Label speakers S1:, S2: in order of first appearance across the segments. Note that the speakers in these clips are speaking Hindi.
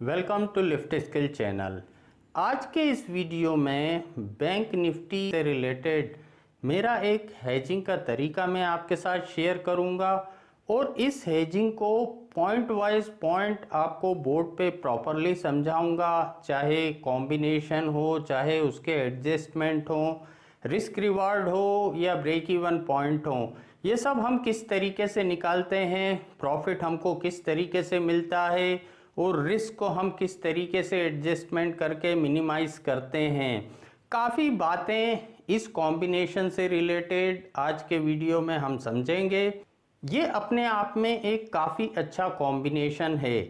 S1: Welcome to Lift Skill channel. आज के इस वीडियो में बैंक निफ्टी से रिलेटेड मेरा एक हेजिंग का तरीका मैं आपके साथ शेयर करूंगा और इस हेजिंग को पॉइंट वाइज पॉइंट आपको बोर्ड पे प्रॉपरली समझाऊंगा, चाहे कॉम्बिनेशन हो, चाहे उसके एडजस्टमेंट हो, रिस्क रिवार्ड हो या ब्रेक इवन पॉइंट हो। ये सब हम किस तरीके से निकालते हैं, प्रॉफिट हमको किस तरीके से मिलता है और रिस्क को हम किस तरीके से एडजस्टमेंट करके मिनिमाइज करते हैं। काफ़ी बातें इस कॉम्बिनेशन से रिलेटेड आज के वीडियो में हम समझेंगे। ये अपने आप में एक काफ़ी अच्छा कॉम्बिनेशन है।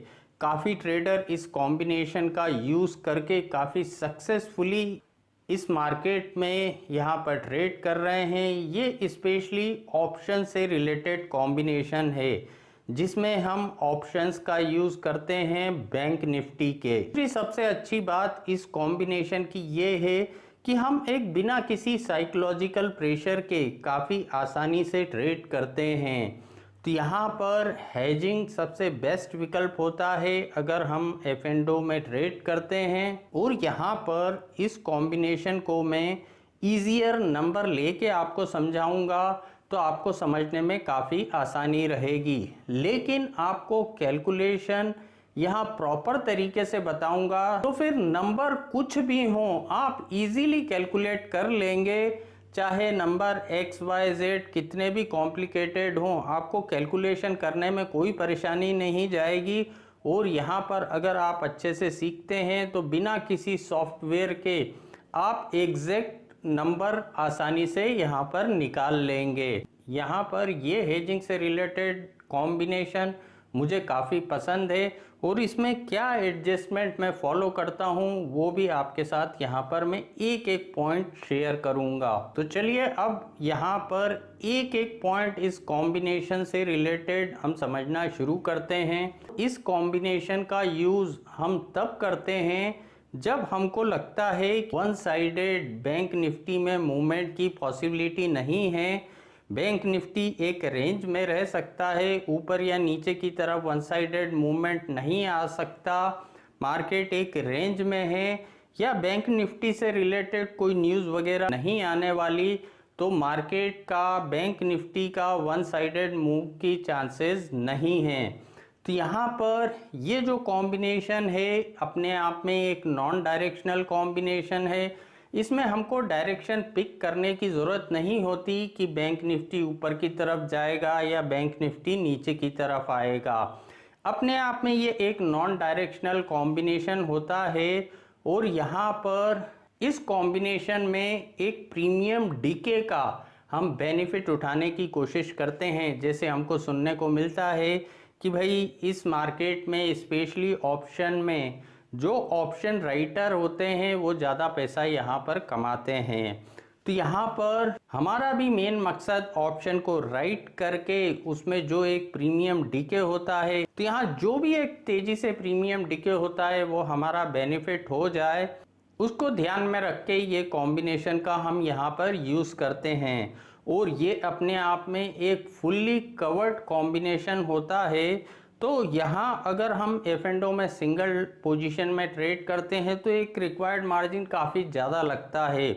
S1: काफ़ी ट्रेडर इस कॉम्बिनेशन का यूज़ करके काफ़ी सक्सेसफुली इस मार्केट में यहाँ पर ट्रेड कर रहे हैं। ये स्पेशली ऑप्शन से रिलेटेड कॉम्बिनेशन है जिसमें हम ऑप्शंस का यूज़ करते हैं बैंक निफ्टी के। दूसरी सबसे अच्छी बात इस कॉम्बिनेशन की ये है कि हम एक बिना किसी साइकोलॉजिकल प्रेशर के काफ़ी आसानी से ट्रेड करते हैं। तो यहाँ पर हेजिंग सबसे बेस्ट विकल्प होता है अगर हम एफ एंड ओ में ट्रेड करते हैं। और यहाँ पर इस कॉम्बिनेशन को मैं ईजियर नंबर लेके आपको समझाऊंगा तो आपको समझने में काफ़ी आसानी रहेगी, लेकिन आपको कैलकुलेशन यहाँ प्रॉपर तरीके से बताऊंगा तो फिर नंबर कुछ भी हो आप इजीली कैलकुलेट कर लेंगे। चाहे नंबर एक्स वाई जेड कितने भी कॉम्प्लिकेटेड हों, आपको कैलकुलेशन करने में कोई परेशानी नहीं जाएगी। और यहाँ पर अगर आप अच्छे से सीखते हैं तो बिना किसी सॉफ्टवेयर के आप एग्जैक्ट नंबर आसानी से यहाँ पर निकाल लेंगे। यहाँ पर ये हेजिंग से रिलेटेड कॉम्बिनेशन मुझे काफ़ी पसंद है और इसमें क्या एडजस्टमेंट मैं फॉलो करता हूँ वो भी आपके साथ यहाँ पर मैं एक एक पॉइंट शेयर करूँगा। तो चलिए अब यहाँ पर एक एक पॉइंट इस कॉम्बिनेशन से रिलेटेड हम समझना शुरू करते हैं। इस कॉम्बिनेशन का यूज़ हम तब करते हैं जब हमको लगता है कि वन साइडेड बैंक निफ्टी में मूवमेंट की पॉसिबिलिटी नहीं है। बैंक निफ्टी एक रेंज में रह सकता है, ऊपर या नीचे की तरफ वन साइडेड मूवमेंट नहीं आ सकता। मार्केट एक रेंज में है या बैंक निफ्टी से रिलेटेड कोई न्यूज़ वगैरह नहीं आने वाली, तो मार्केट का बैंक निफ्टी का वन साइडेड मूव की चांसेस नहीं हैं। तो यहाँ पर ये जो कॉम्बिनेशन है अपने आप में एक नॉन डायरेक्शनल कॉम्बिनेशन है। इसमें हमको डायरेक्शन पिक करने की ज़रूरत नहीं होती कि बैंक निफ्टी ऊपर की तरफ जाएगा या बैंक निफ्टी नीचे की तरफ आएगा। अपने आप में ये एक नॉन डायरेक्शनल कॉम्बिनेशन होता है और यहाँ पर इस कॉम्बिनेशन में एक प्रीमियम डीके का हम बेनिफिट उठाने की कोशिश करते हैं। जैसे हमको सुनने को मिलता है कि भाई इस मार्केट में स्पेशली ऑप्शन में जो ऑप्शन राइटर होते हैं वो ज़्यादा पैसा यहाँ पर कमाते हैं। तो यहाँ पर हमारा भी मेन मकसद ऑप्शन को राइट करके उसमें जो एक प्रीमियम डीके होता है, तो यहाँ जो भी एक तेजी से प्रीमियम डीके होता है वो हमारा बेनिफिट हो जाए, उसको ध्यान में रख के ये कॉम्बिनेशन का हम यहाँ पर यूज़ करते हैं। और ये अपने आप में एक फुल्ली कवर्ड कॉम्बिनेशन होता है। तो यहाँ अगर हम एफ एंड ओ में सिंगल पोजीशन में ट्रेड करते हैं तो एक रिक्वायर्ड मार्जिन काफ़ी ज़्यादा लगता है,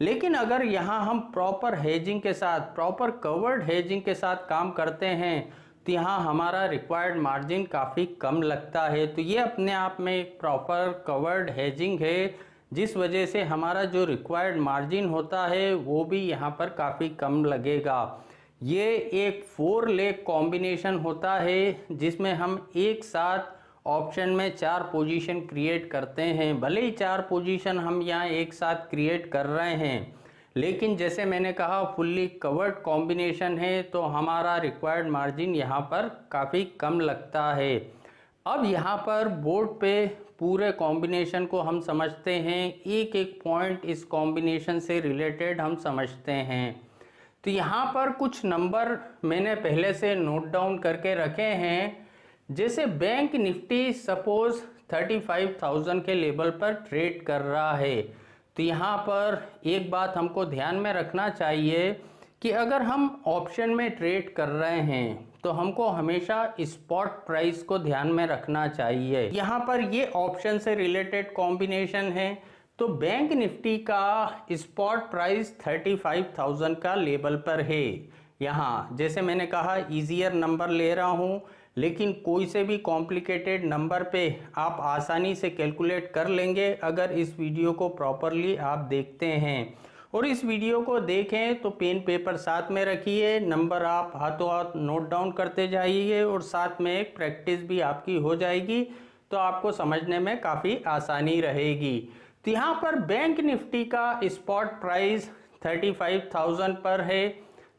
S1: लेकिन अगर यहाँ हम प्रॉपर हेजिंग के साथ, प्रॉपर कवर्ड हेजिंग के साथ काम करते हैं तो यहाँ हमारा रिक्वायर्ड मार्जिन काफ़ी कम लगता है। तो ये अपने आप में एक प्रॉपर कवर्ड हेजिंग है, जिस वजह से हमारा जो रिक्वायर्ड मार्जिन होता है वो भी यहाँ पर काफ़ी कम लगेगा। ये एक 4 लेग कॉम्बिनेशन होता है जिसमें हम एक साथ ऑप्शन में 4 पोजीशन क्रिएट करते हैं। भले ही 4 पोजीशन हम यहाँ एक साथ क्रिएट कर रहे हैं, लेकिन जैसे मैंने कहा फुल्ली कवर्ड कॉम्बिनेशन है तो हमारा रिक्वायर्ड मार्जिन यहाँ पर काफ़ी कम लगता है। अब यहाँ पर बोर्ड पे पूरे कॉम्बिनेशन को हम समझते हैं, एक एक पॉइंट इस कॉम्बिनेशन से रिलेटेड हम समझते हैं। तो यहाँ पर कुछ नंबर मैंने पहले से नोट डाउन करके रखे हैं। जैसे बैंक निफ्टी सपोज 35,000 के लेवल पर ट्रेड कर रहा है, तो यहाँ पर एक बात हमको ध्यान में रखना चाहिए कि अगर हम ऑप्शन में ट्रेड कर रहे हैं तो हमको हमेशा स्पॉट प्राइस को ध्यान में रखना चाहिए। यहाँ पर ये ऑप्शन से रिलेटेड कॉम्बिनेशन है, तो बैंक निफ्टी का स्पॉट प्राइस 35,000 का लेवल पर है। यहाँ जैसे मैंने कहा ईजियर नंबर ले रहा हूँ, लेकिन कोई से भी कॉम्प्लिकेटेड नंबर पे आप आसानी से कैलकुलेट कर लेंगे अगर इस वीडियो को प्रॉपरली आप देखते हैं। और इस वीडियो को देखें तो पेन पेपर साथ में रखिए, नंबर आप हाथों हाथ नोट डाउन करते जाइए और साथ में एक प्रैक्टिस भी आपकी हो जाएगी, तो आपको समझने में काफ़ी आसानी रहेगी। तो यहाँ पर बैंक निफ्टी का स्पॉट प्राइस 35,000 पर है।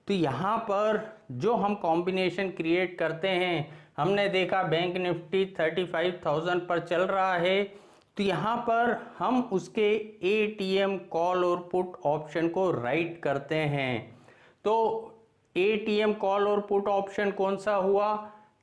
S1: तो यहाँ पर जो हम कॉम्बिनेशन क्रिएट करते हैं, हमने देखा बैंक निफ्टी 35,000 पर चल रहा है, तो यहाँ पर हम उसके एटीएम कॉल और पुट ऑप्शन को राइट करते हैं। तो एटीएम कॉल और पुट ऑप्शन कौन सा हुआ?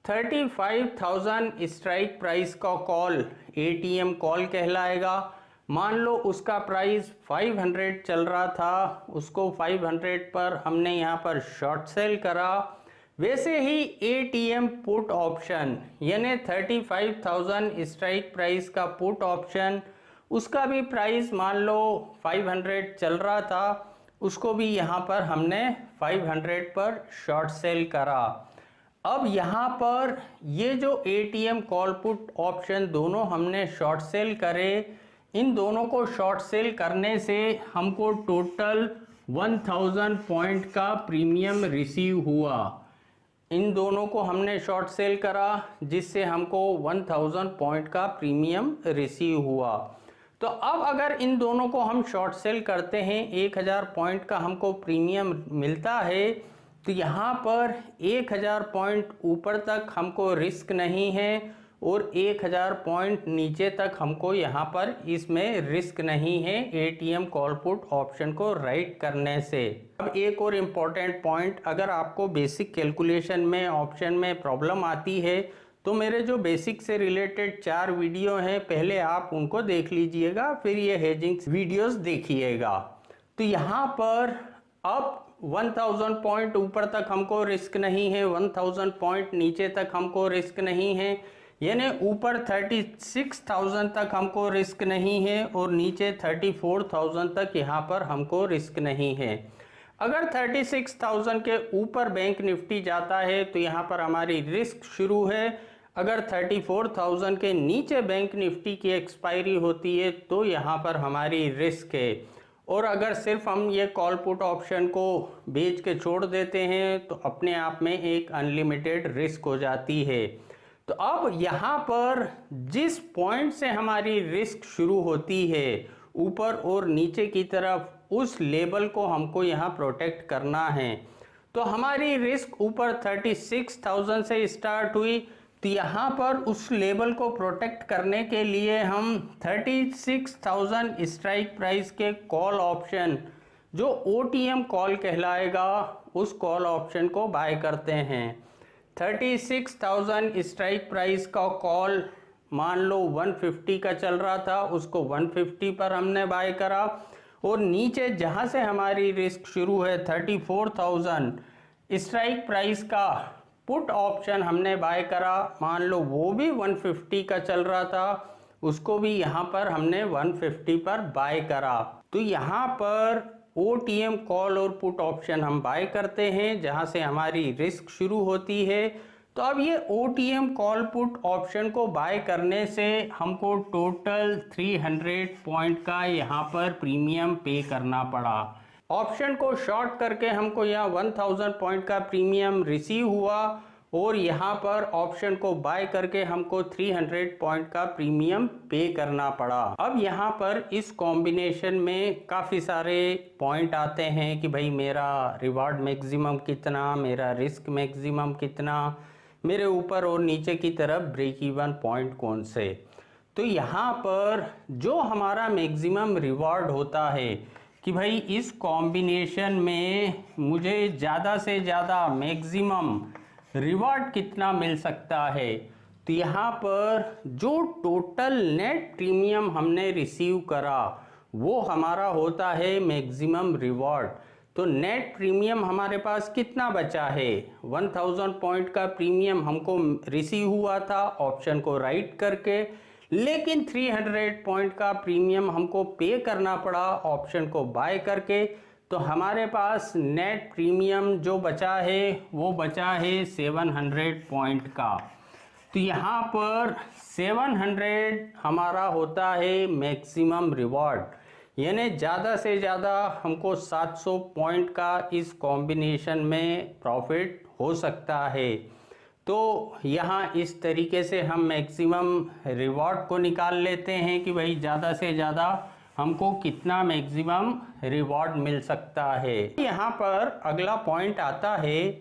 S1: 35,000 स्ट्राइक प्राइस का कॉल एटीएम कॉल कहलाएगा। मान लो उसका प्राइस 500 चल रहा था, उसको 500 पर हमने यहाँ पर शॉर्ट सेल करा। वैसे ही एटीएम पुट ऑप्शन यानी 35,000 स्ट्राइक प्राइस का पुट ऑप्शन, उसका भी प्राइस मान लो 500 चल रहा था, उसको भी यहाँ पर हमने 500 पर शॉर्ट सेल करा। अब यहाँ पर ये जो एटीएम कॉल पुट ऑप्शन दोनों हमने शॉर्ट सेल करे, इन दोनों को शॉर्ट सेल करने से हमको टोटल 1000 पॉइंट का प्रीमियम रिसीव हुआ। इन दोनों को हमने शॉर्ट सेल करा जिससे हमको 1000 पॉइंट का प्रीमियम रिसीव हुआ। तो अब अगर इन दोनों को हम शॉर्ट सेल करते हैं, 1000 पॉइंट का हमको प्रीमियम मिलता है, तो यहाँ पर 1000 पॉइंट ऊपर तक हमको रिस्क नहीं है और 1000 पॉइंट नीचे तक हमको यहाँ पर इसमें रिस्क नहीं है एटीएम कॉल पुट ऑप्शन को राइट करने से। अब एक और इम्पॉर्टेंट पॉइंट, अगर आपको बेसिक कैलकुलेशन में ऑप्शन में प्रॉब्लम आती है तो मेरे जो बेसिक से रिलेटेड 4 वीडियो हैं, पहले आप उनको देख लीजिएगा, फिर ये हेजिंग वीडियोस देखिएगा। तो यहाँ पर अब 1000 पॉइंट ऊपर तक हमको रिस्क नहीं है, 1000 पॉइंट नीचे तक हमको रिस्क नहीं है, यानी ऊपर 36,000 तक हमको रिस्क नहीं है और नीचे 34,000 तक यहाँ पर हमको रिस्क नहीं है। अगर 36,000 के ऊपर बैंक निफ्टी जाता है तो यहाँ पर हमारी रिस्क शुरू है। अगर 34,000 के नीचे बैंक निफ्टी की एक्सपायरी होती है तो यहाँ पर हमारी रिस्क है। और अगर सिर्फ हम ये कॉल पुट ऑप्शन को बेच के छोड़ देते हैं तो अपने आप में एक अनलिमिटेड रिस्क हो जाती है। तो अब यहाँ पर जिस पॉइंट से हमारी रिस्क शुरू होती है ऊपर और नीचे की तरफ, उस लेवल को हमको यहाँ प्रोटेक्ट करना है। तो हमारी रिस्क ऊपर 36,000 से स्टार्ट हुई, तो यहाँ पर उस लेवल को प्रोटेक्ट करने के लिए हम 36,000 स्ट्राइक प्राइस के कॉल ऑप्शन जो ओटीएम कॉल कहलाएगा, उस कॉल ऑप्शन को बाय करते हैं। 36,000 स्ट्राइक प्राइस का कॉल मान लो 150 का चल रहा था, उसको 150 पर हमने बाय करा। और नीचे जहां से हमारी रिस्क शुरू है 34,000 स्ट्राइक प्राइस का पुट ऑप्शन हमने बाय करा, मान लो वो भी 150 का चल रहा था, उसको भी यहाँ पर हमने 150 पर बाय करा। तो यहाँ पर ओटीएम कॉल और पुट ऑप्शन हम बाय करते हैं जहां से हमारी रिस्क शुरू होती है। तो अब ये ओटीएम कॉल पुट ऑप्शन को बाय करने से हमको टोटल 300 पॉइंट का यहाँ पर प्रीमियम पे करना पड़ा। ऑप्शन को शॉर्ट करके हमको यहाँ 1000 पॉइंट का प्रीमियम रिसीव हुआ और यहाँ पर ऑप्शन को बाय करके हमको 300 पॉइंट का प्रीमियम पे करना पड़ा। अब यहाँ पर इस कॉम्बिनेशन में काफ़ी सारे पॉइंट आते हैं कि भाई मेरा रिवार्ड मैक्सिमम कितना, मेरा रिस्क मैक्सिमम कितना, मेरे ऊपर और नीचे की तरफ ब्रेक इवन पॉइंट कौन से। तो यहाँ पर जो हमारा मैक्सिमम रिवार्ड होता है कि भाई इस कॉम्बिनेशन में मुझे ज़्यादा से ज़्यादा मैक्सिमम रिवार्ड कितना मिल सकता है, तो यहाँ पर जो टोटल नेट प्रीमियम हमने रिसीव करा वो हमारा होता है मैक्सिमम रिवार्ड। तो नेट प्रीमियम हमारे पास कितना बचा है, 1000 पॉइंट का प्रीमियम हमको रिसीव हुआ था ऑप्शन को राइट करके, लेकिन 300 पॉइंट का प्रीमियम हमको पे करना पड़ा ऑप्शन को बाय करके। तो हमारे पास नेट प्रीमियम जो बचा है वो बचा है 700 पॉइंट का। तो यहाँ पर 700 हमारा होता है मैक्सिमम रिवॉर्ड, यानी ज़्यादा से ज़्यादा हमको 700 पॉइंट का इस कॉम्बिनेशन में प्रॉफिट हो सकता है। तो यहाँ इस तरीके से हम मैक्सिमम रिवॉर्ड को निकाल लेते हैं कि भाई ज़्यादा से ज़्यादा हमको कितना मैक्सिमम रिवॉर्ड मिल सकता है। यहाँ पर अगला पॉइंट आता है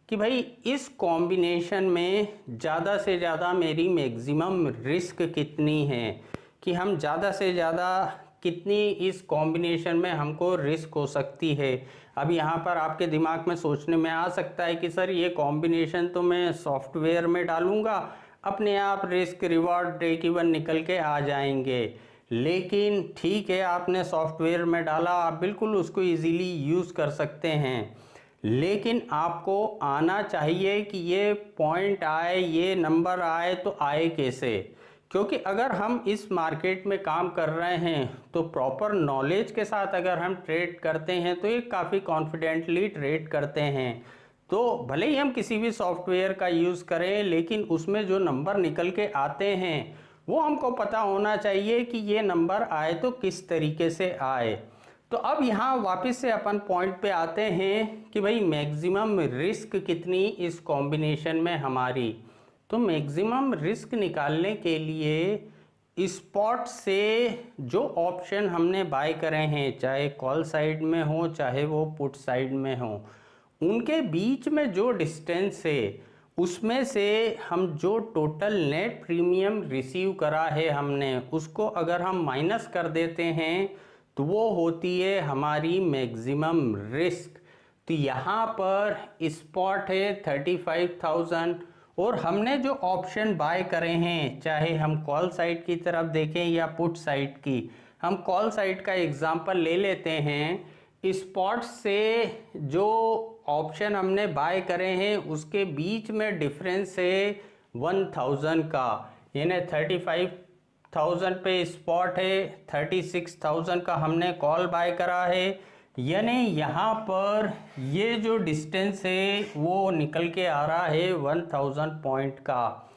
S1: कि भाई इस कॉम्बिनेशन में ज़्यादा से ज़्यादा मेरी मैक्सिमम रिस्क कितनी है, कि हम ज़्यादा से ज़्यादा कितनी इस कॉम्बिनेशन में हमको रिस्क हो सकती है। अब यहाँ पर आपके दिमाग में सोचने में आ सकता है कि सर ये कॉम्बिनेशन तो मैं सॉफ्टवेयर में डालूँगा, अपने आप रिस्क रिवॉर्ड ब्रेक इवन निकल के आ जाएंगे। लेकिन ठीक है, आपने सॉफ्टवेयर में डाला, आप बिल्कुल उसको इजीली यूज़ कर सकते हैं, लेकिन आपको आना चाहिए कि ये पॉइंट आए, ये नंबर आए, तो आए कैसे? क्योंकि अगर हम इस मार्केट में काम कर रहे हैं तो प्रॉपर नॉलेज के साथ अगर हम ट्रेड करते हैं तो ये काफ़ी कॉन्फिडेंटली ट्रेड करते हैं। तो भले ही हम किसी भी सॉफ्टवेयर का यूज़ करें, लेकिन उसमें जो नंबर निकल के आते हैं वो हमको पता होना चाहिए कि ये नंबर आए तो किस तरीके से आए। तो अब यहाँ वापस से अपन पॉइंट पे आते हैं कि भाई मैक्सिमम रिस्क कितनी इस कॉम्बिनेशन में हमारी। तो मैक्सिमम रिस्क निकालने के लिए स्पॉट से जो ऑप्शन हमने बाय करे हैं, चाहे कॉल साइड में हो चाहे वो पुट साइड में हो, उनके बीच में जो डिस्टेंस है उसमें से हम जो टोटल नेट प्रीमियम रिसीव करा है हमने, उसको अगर हम माइनस कर देते हैं तो वो होती है हमारी मैक्सिमम रिस्क। तो यहाँ पर स्पॉट है 35,000 और हमने जो ऑप्शन बाय करे हैं, चाहे हम कॉल साइड की तरफ देखें या पुट साइड की, हम कॉल साइड का एग्जांपल ले लेते हैं। स्पॉट से जो ऑप्शन हमने बाय करे हैं उसके बीच में डिफरेंस है 1000 का, यानी 35,000 पे स्पॉट है, 36,000 का हमने कॉल बाय करा है, यानी यहाँ पर ये जो डिस्टेंस है वो निकल के आ रहा है 1000 पॉइंट का।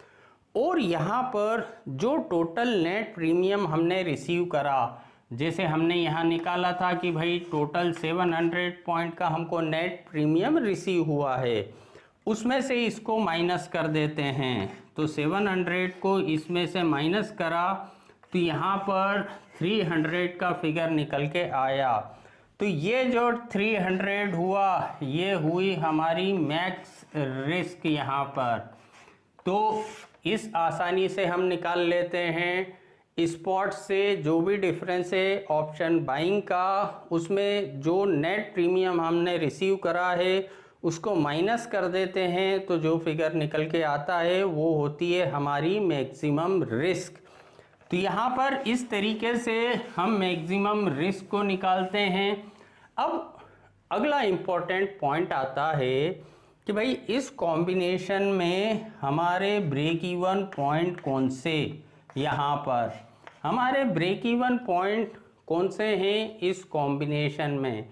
S1: और यहाँ पर जो टोटल नेट प्रीमियम हमने रिसीव करा, जैसे हमने यहाँ निकाला था कि भाई टोटल 700 पॉइंट का हमको नेट प्रीमियम रिसीव हुआ है, उसमें से इसको माइनस कर देते हैं। तो 700 को इसमें से माइनस करा तो यहाँ पर 300 का फिगर निकल के आया। तो ये जो 300 हुआ ये हुई हमारी मैक्स रिस्क यहाँ पर। तो इस आसानी से हम निकाल लेते हैं स्पॉट से जो भी डिफरेंस है ऑप्शन बाइंग का, उसमें जो नेट प्रीमियम हमने रिसीव करा है उसको माइनस कर देते हैं, तो जो फिगर निकल के आता है वो होती है हमारी मैक्सिमम रिस्क। तो यहाँ पर इस तरीके से हम मैक्सिमम रिस्क को निकालते हैं। अब अगला इम्पोर्टेंट पॉइंट आता है कि भाई इस कॉम्बिनेशन में हमारे ब्रेक इवन पॉइंट कौन से, यहाँ पर हमारे ब्रेक इवन पॉइंट कौन से हैं इस कॉम्बिनेशन में।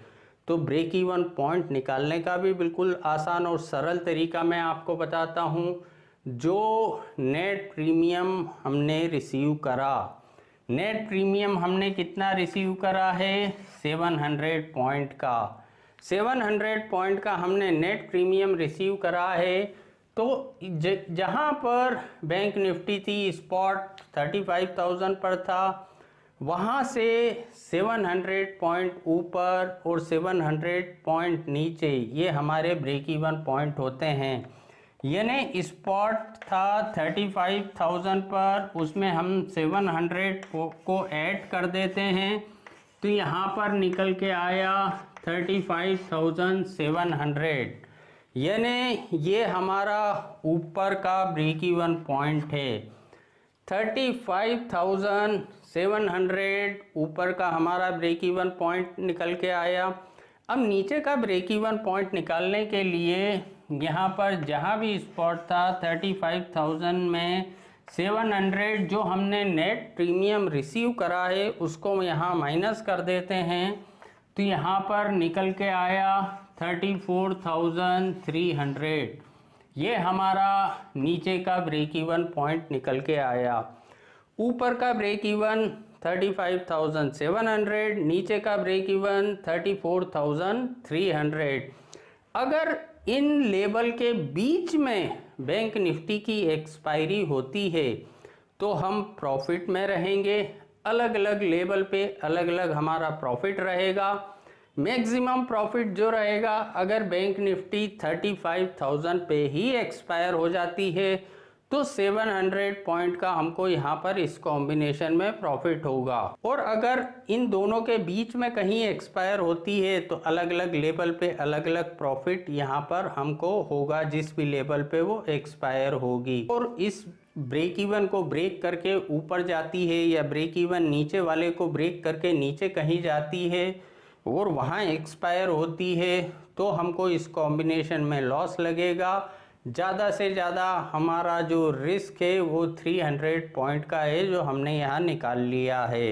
S1: तो ब्रेक इवन पॉइंट निकालने का भी बिल्कुल आसान और सरल तरीका मैं आपको बताता हूँ। जो नेट प्रीमियम हमने रिसीव करा, नेट प्रीमियम हमने कितना रिसीव करा है 700 पॉइंट का, 700 पॉइंट का हमने नेट प्रीमियम रिसीव करा है। तो जहाँ पर बैंक निफ्टी थी स्पॉट 35,000 पर था, वहाँ से 700 पॉइंट ऊपर और 700 पॉइंट नीचे ये हमारे ब्रेक इवन पॉइंट होते हैं। यानी स्पॉट था 35,000 पर, उसमें हम 700 को ऐड कर देते हैं तो यहाँ पर निकल के आया 35,700, यानी ये हमारा ऊपर का ब्रेक इवन पॉइंट है। 35,700 ऊपर का हमारा ब्रेक इवन पॉइंट निकल के आया। अब नीचे का ब्रेक इवन पॉइंट निकालने के लिए यहाँ पर जहाँ भी स्पॉट था 35,000 में 700 जो हमने नेट प्रीमियम रिसीव करा है उसको यहाँ माइनस कर देते हैं, तो यहाँ पर निकल के आया 34,300। ये हमारा नीचे का ब्रेक इवन पॉइंट निकल के आया। ऊपर का ब्रेक इवन 35,700, नीचे का ब्रेक इवन 34,300। अगर इन लेवल के बीच में बैंक निफ्टी की एक्सपायरी होती है तो हम प्रॉफिट में रहेंगे। अलग अलग लेवल पे अलग अलग हमारा प्रॉफिट रहेगा। मैक्सिमम प्रॉफिट जो रहेगा, अगर बैंक निफ्टी 35,000 पे ही एक्सपायर हो जाती है तो 700 पॉइंट का हमको यहाँ पर इस कॉम्बिनेशन में प्रॉफिट होगा। और अगर इन दोनों के बीच में कहीं एक्सपायर होती है तो अलग अलग लेवल पे अलग अलग प्रॉफिट यहाँ पर हमको होगा, जिस भी लेवल पे वो एक्सपायर होगी। और इस ब्रेक इवन को ब्रेक करके ऊपर जाती है या ब्रेक इवन नीचे वाले को ब्रेक करके नीचे कहीं जाती है और वहाँ एक्सपायर होती है तो हमको इस कॉम्बिनेशन में लॉस लगेगा। ज़्यादा से ज़्यादा हमारा जो रिस्क है वो 300 पॉइंट का है जो हमने यहाँ निकाल लिया है।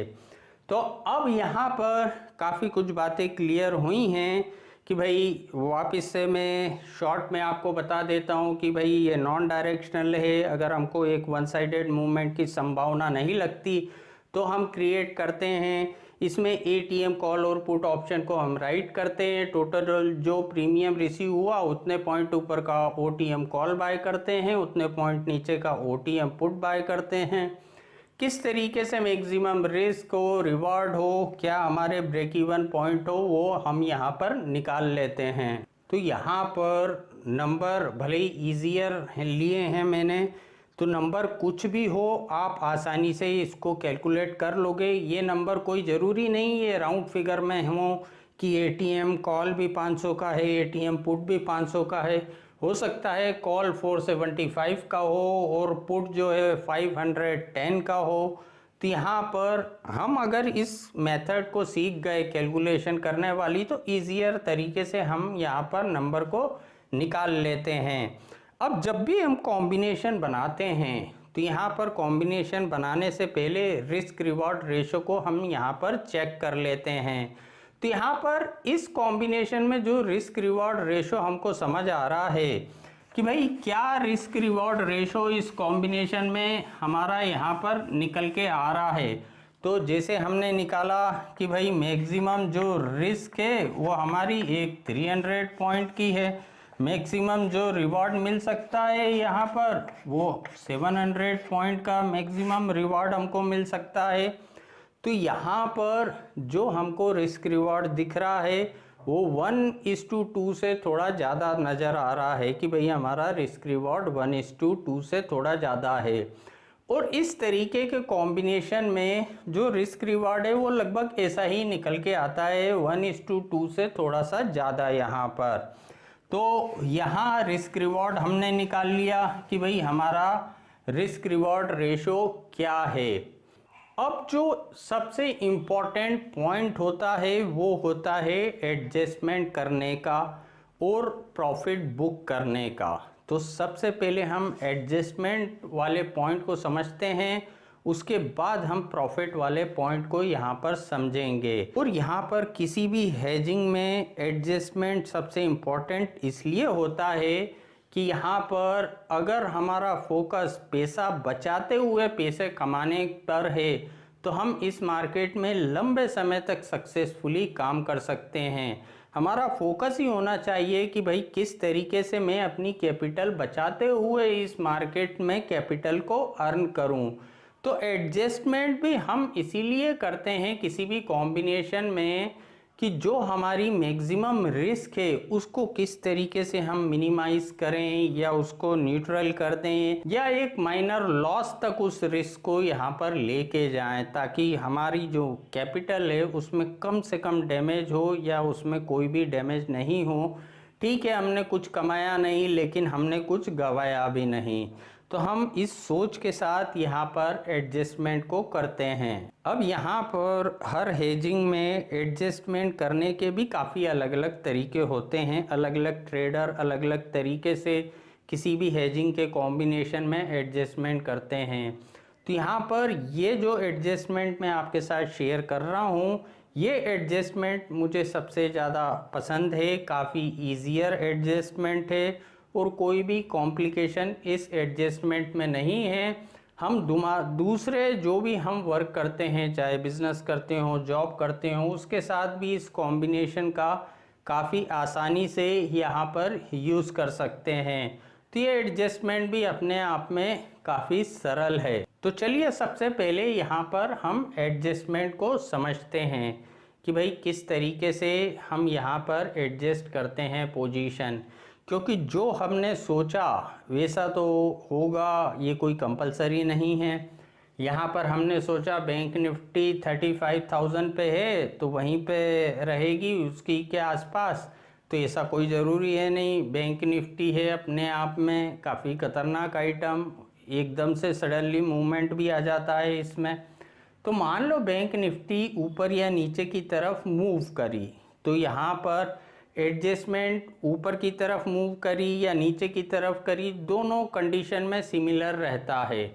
S1: तो अब यहाँ पर काफ़ी कुछ बातें क्लियर हुई हैं कि भाई वापस से मैं शॉर्ट में आपको बता देता हूँ कि भाई ये नॉन डायरेक्शनल है। अगर हमको एक वन साइडेड मूवमेंट की संभावना नहीं लगती तो हम क्रिएट करते हैं, इसमें एटीएम कॉल और पुट ऑप्शन को हम राइट करते हैं। टोटल जो प्रीमियम रिसीव हुआ उतने पॉइंट ऊपर का ओटीएम कॉल बाय करते हैं, उतने पॉइंट नीचे का ओटीएम पुट बाय करते हैं। किस तरीके से मैक्सिमम रिस्क हो, रिवार्ड हो, क्या हमारे ब्रेक इवन पॉइंट हो, वो हम यहाँ पर निकाल लेते हैं। तो यहाँ पर नंबर भले ही ईजियर लिए हैं मैंने, तो नंबर कुछ भी हो आप आसानी से इसको कैलकुलेट कर लोगे। ये नंबर कोई ज़रूरी नहीं ये राउंड फिगर में हो कि एटीएम कॉल भी 500 का है, एटीएम पुट भी 500 का है। हो सकता है कॉल 475 का हो और पुट जो है 510 का हो। तो यहाँ पर हम अगर इस मेथड को सीख गए कैलकुलेशन करने वाली तो ईजियर तरीके से हम यहाँ पर नंबर को निकाल लेते हैं। अब जब भी हम कॉम्बिनेशन बनाते हैं तो यहाँ पर कॉम्बिनेशन बनाने से पहले रिस्क रिवॉर्ड रेशो को हम यहाँ पर चेक कर लेते हैं। तो यहाँ पर इस कॉम्बिनेशन में जो रिस्क रिवॉर्ड रेशो हमको समझ आ रहा है कि भाई क्या रिस्क रिवॉर्ड रेशो इस कॉम्बिनेशन में हमारा यहाँ पर निकल के आ रहा है। तो जैसे हमने निकाला कि भाई मैक्सिमम जो रिस्क है वो हमारी एक 300 पॉइंट की है, मैक्सिमम जो रिवॉर्ड मिल सकता है यहाँ पर वो 700 पॉइंट का मैक्सिमम रिवॉर्ड हमको मिल सकता है। तो यहाँ पर जो हमको रिस्क रिवॉर्ड दिख रहा है वो 1:2 से थोड़ा ज़्यादा नज़र आ रहा है कि भाई हमारा रिस्क रिवॉर्ड 1:2 से थोड़ा ज़्यादा है। और इस तरीके के कॉम्बिनेशन में जो रिस्क रिवॉर्ड है वो लगभग ऐसा ही निकल के आता है, 1:2 से थोड़ा सा ज़्यादा यहाँ पर। तो यहाँ रिस्क रिवॉर्ड हमने निकाल लिया कि भाई हमारा रिस्क रिवॉर्ड रेशो क्या है। अब जो सबसे इम्पोर्टेंट पॉइंट होता है वो होता है एडजस्टमेंट करने का और प्रॉफिट बुक करने का। तो सबसे पहले हम एडजस्टमेंट वाले पॉइंट को समझते हैं, उसके बाद हम प्रॉफिट वाले पॉइंट को यहाँ पर समझेंगे। और यहाँ पर किसी भी हेजिंग में एडजस्टमेंट सबसे इम्पोर्टेंट इसलिए होता है कि यहाँ पर अगर हमारा फोकस पैसा बचाते हुए पैसे कमाने पर है तो हम इस मार्केट में लंबे समय तक सक्सेसफुली काम कर सकते हैं। हमारा फोकस ही होना चाहिए कि भाई किस तरीके से मैं अपनी कैपिटल बचाते हुए इस मार्केट में कैपिटल को अर्न करूं। तो एडजस्टमेंट भी हम इसीलिए करते हैं किसी भी कॉम्बिनेशन में कि जो हमारी मैक्सिमम रिस्क है उसको किस तरीके से हम मिनिमाइज करें या उसको न्यूट्रल कर दें या एक माइनर लॉस तक उस रिस्क को यहाँ पर लेके जाएं, ताकि हमारी जो कैपिटल है उसमें कम से कम डैमेज हो या उसमें कोई भी डैमेज नहीं हो। ठीक है, हमने कुछ कमाया नहीं लेकिन हमने कुछ गंवाया भी नहीं। तो हम इस सोच के साथ यहाँ पर एडजस्टमेंट को करते हैं। अब यहाँ पर हर हेजिंग में एडजस्टमेंट करने के भी काफ़ी अलग अलग तरीके होते हैं। अलग अलग ट्रेडर अलग अलग तरीके से किसी भी हेजिंग के कॉम्बिनेशन में एडजस्टमेंट करते हैं। तो यहाँ पर ये जो एडजस्टमेंट मैं आपके साथ शेयर कर रहा हूँ, ये एडजस्टमेंट मुझे सबसे ज़्यादा पसंद है। काफ़ी ईजियर एडजस्टमेंट है और कोई भी कॉम्प्लिकेशन इस एडजस्टमेंट में नहीं है। हम दूसरे जो भी हम वर्क करते हैं, चाहे बिज़नेस करते हो, जॉब करते हो, उसके साथ भी इस कॉम्बिनेशन का काफ़ी आसानी से यहाँ पर यूज़ कर सकते हैं। तो ये एडजस्टमेंट भी अपने आप में काफ़ी सरल है। तो चलिए सबसे पहले यहाँ पर हम एडजस्टमेंट को समझते हैं कि भाई किस तरीके से हम यहाँ पर एडजस्ट करते हैं पोजीशन। क्योंकि जो हमने सोचा वैसा तो होगा, ये कोई कंपलसरी नहीं है। यहाँ पर हमने सोचा बैंक निफ्टी 35,000 पे है तो वहीं पे रहेगी, उसकी के आसपास। तो ऐसा कोई ज़रूरी है नहीं। बैंक निफ्टी है अपने आप में काफ़ी ख़तरनाक आइटम, एकदम से सडनली मूवमेंट भी आ जाता है इसमें। तो मान लो बैंक निफ्टी ऊपर या नीचे की तरफ मूव करी, तो यहाँ पर एडजस्टमेंट ऊपर की तरफ मूव करी या नीचे की तरफ करी, दोनों कंडीशन में सिमिलर रहता है।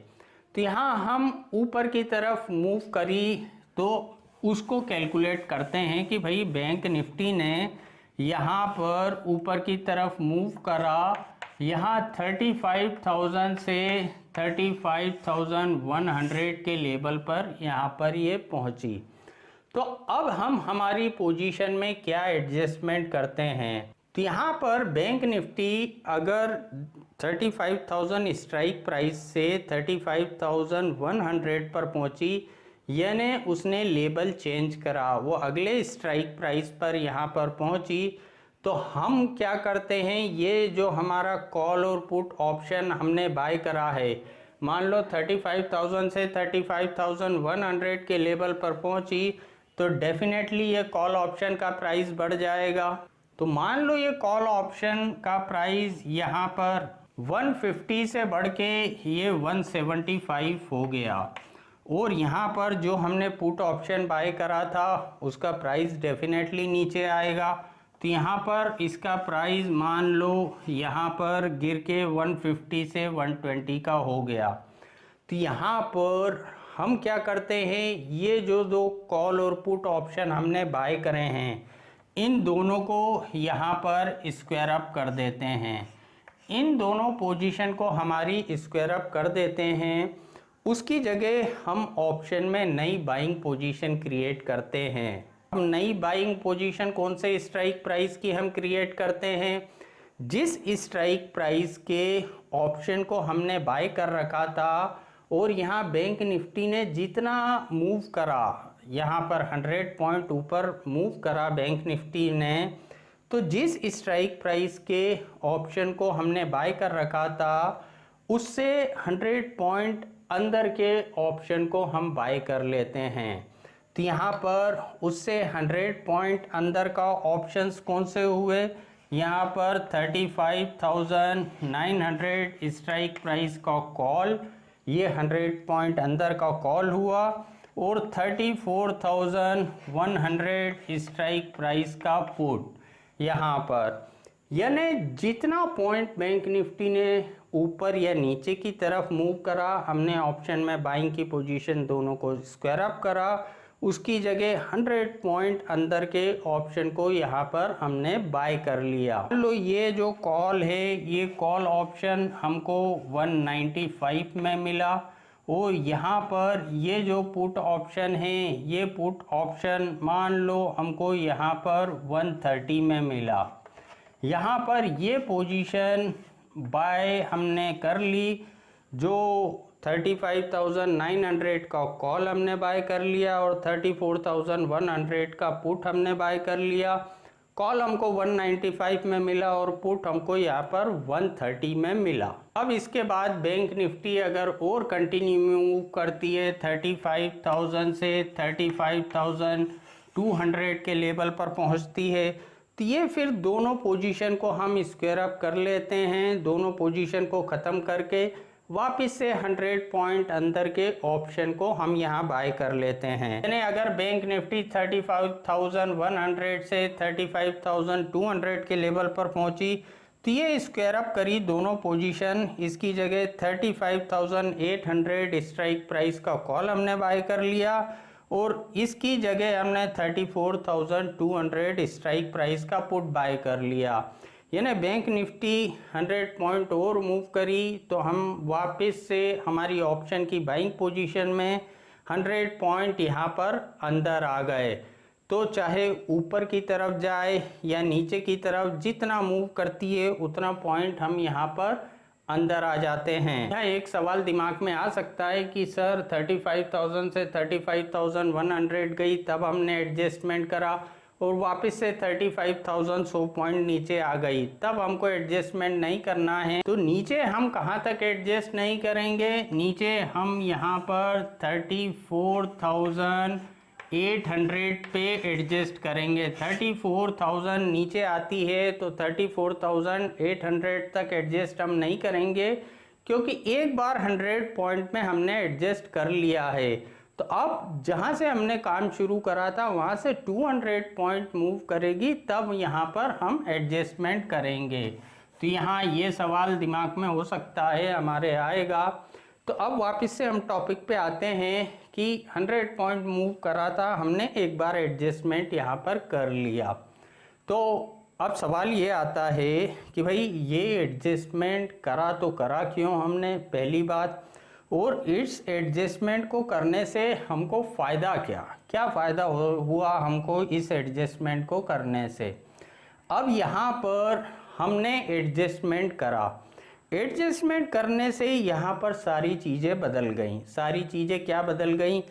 S1: तो यहाँ हम ऊपर की तरफ मूव करी तो उसको कैलकुलेट करते हैं कि भाई बैंक निफ्टी ने यहाँ पर ऊपर की तरफ मूव करा, यहाँ 35,000 से 35,100 के लेवल पर यहाँ पर ये पहुँची। तो अब हम हमारी पोजीशन में क्या एडजस्टमेंट करते हैं। तो यहाँ पर बैंक निफ्टी अगर 35,000 स्ट्राइक प्राइस से 35,100 पर पहुँची, यानी उसने लेवल चेंज करा, वो अगले स्ट्राइक प्राइस पर यहाँ पर पहुँची, तो हम क्या करते हैं, ये जो हमारा कॉल और पुट ऑप्शन हमने बाय करा है, मान लो 35,000 से 35,100 के लेवल पर पहुँची, तो डेफिनेटली ये कॉल ऑप्शन का प्राइस बढ़ जाएगा। तो मान लो ये कॉल ऑप्शन का प्राइस यहाँ पर 150 से बढ़ के ये 175 हो गया, और यहाँ पर जो हमने पुट ऑप्शन बाय करा था उसका प्राइस डेफिनेटली नीचे आएगा। तो यहाँ पर इसका प्राइस मान लो यहाँ पर गिर के 150 से 120 का हो गया। तो यहाँ पर हम क्या करते हैं, ये जो दो कॉल और पुट ऑप्शन हमने बाय करे हैं, इन दोनों को यहाँ पर स्क्वायर अप कर देते हैं। इन दोनों पोजीशन को हमारी स्क्वायर अप कर देते हैं। उसकी जगह हम ऑप्शन में नई बाइंग पोजीशन क्रिएट करते हैं। हम नई बाइंग पोजीशन कौन से स्ट्राइक प्राइस की हम क्रिएट करते हैं, जिस स्ट्राइक प्राइस के ऑप्शन को हमने बाय कर रखा था और यहाँ बैंक निफ्टी ने जितना मूव करा, यहाँ पर 100 पॉइंट ऊपर मूव करा बैंक निफ्टी ने, तो जिस स्ट्राइक प्राइस के ऑप्शन को हमने बाय कर रखा था उससे 100 पॉइंट अंदर के ऑप्शन को हम बाय कर लेते हैं। तो यहाँ पर उससे 100 पॉइंट अंदर का ऑप्शंस कौन से हुए, यहाँ पर 35,900 स्ट्राइक प्राइस का कॉल, ये 100 पॉइंट अंदर का कॉल हुआ, और 34,100 स्ट्राइक प्राइस का पुट यहाँ पर। यानी जितना पॉइंट बैंक निफ्टी ने ऊपर या नीचे की तरफ मूव करा, हमने ऑप्शन में बाइंग की पोजीशन दोनों को स्क्वायर अप करा, उसकी जगह 100 पॉइंट अंदर के ऑप्शन को यहाँ पर हमने बाय कर लिया। लो ये जो कॉल है, ये कॉल ऑप्शन हमको 195 में मिला, और यहाँ पर ये जो पुट ऑप्शन है, ये पुट ऑप्शन मान लो हमको यहाँ पर 130 में मिला। यहाँ पर ये पोजीशन बाय हमने कर ली, जो 35,900 का कॉल हमने बाय कर लिया और 34,100 का पुट हमने बाय कर लिया। कॉल हमको 195 में मिला और पुट हमको यहाँ पर 130 में मिला। अब इसके बाद बैंक निफ्टी अगर और कंटिन्यू मूव करती है 35,000 से 35,200 के लेवल पर पहुँचती है, तो ये फिर दोनों पोजीशन को हम स्क्वायर अप कर लेते हैं। दोनों पोजीशन को ख़त्म करके वापस से 100 पॉइंट अंदर के ऑप्शन को हम यहाँ बाय कर लेते हैं। यानी अगर बैंक निफ्टी 35,100 से 35,200 के लेवल पर पहुंची तो ये स्क्वायर अप करी दोनों पोजीशन, इसकी जगह 35,800 स्ट्राइक प्राइस का कॉल हमने बाय कर लिया और इसकी जगह हमने 34,200 स्ट्राइक प्राइस का पुट बाय कर लिया। यानी बैंक निफ्टी 100 पॉइंट और मूव करी तो हम वापस से हमारी ऑप्शन की बाइंग पोजीशन में 100 पॉइंट यहाँ पर अंदर आ गए। तो चाहे ऊपर की तरफ जाए या नीचे की तरफ, जितना मूव करती है उतना पॉइंट हम यहाँ पर अंदर आ जाते हैं। यहाँ एक सवाल दिमाग में आ सकता है कि सर 35,000 से 35,100 गई, तब हमने एडजस्टमेंट करा और वापस से 35,000 100 पॉइंट नीचे आ गई, तब हमको एडजस्टमेंट नहीं करना है। तो नीचे हम कहाँ तक एडजस्ट नहीं करेंगे, नीचे हम यहाँ पर 34,800 पे एडजस्ट करेंगे। 34,000 नीचे आती है तो 34,800 तक एडजस्ट हम नहीं करेंगे, क्योंकि एक बार 100 पॉइंट में हमने एडजस्ट कर लिया है। तो अब जहां से हमने काम शुरू करा था वहां से 200 पॉइंट मूव करेगी, तब यहां पर हम एडजस्टमेंट करेंगे। तो यहाँ ये सवाल दिमाग में हो सकता है हमारे आएगा। तो अब वापस से हम टॉपिक पे आते हैं कि 100 पॉइंट मूव करा था हमने, एक बार एडजस्टमेंट यहाँ पर कर लिया। तो अब सवाल ये आता है कि भाई ये एडजस्टमेंट करा तो करा क्यों हमने, पहली बात, और इस एडजस्टमेंट को करने से हमको फ़ायदा क्या फ़ायदा हुआ हमको इस एडजस्टमेंट को करने से। अब यहाँ पर हमने एडजस्टमेंट करा, एडजस्टमेंट करने से यहाँ पर सारी चीज़ें बदल गई। सारी चीज़ें क्या बदल गई,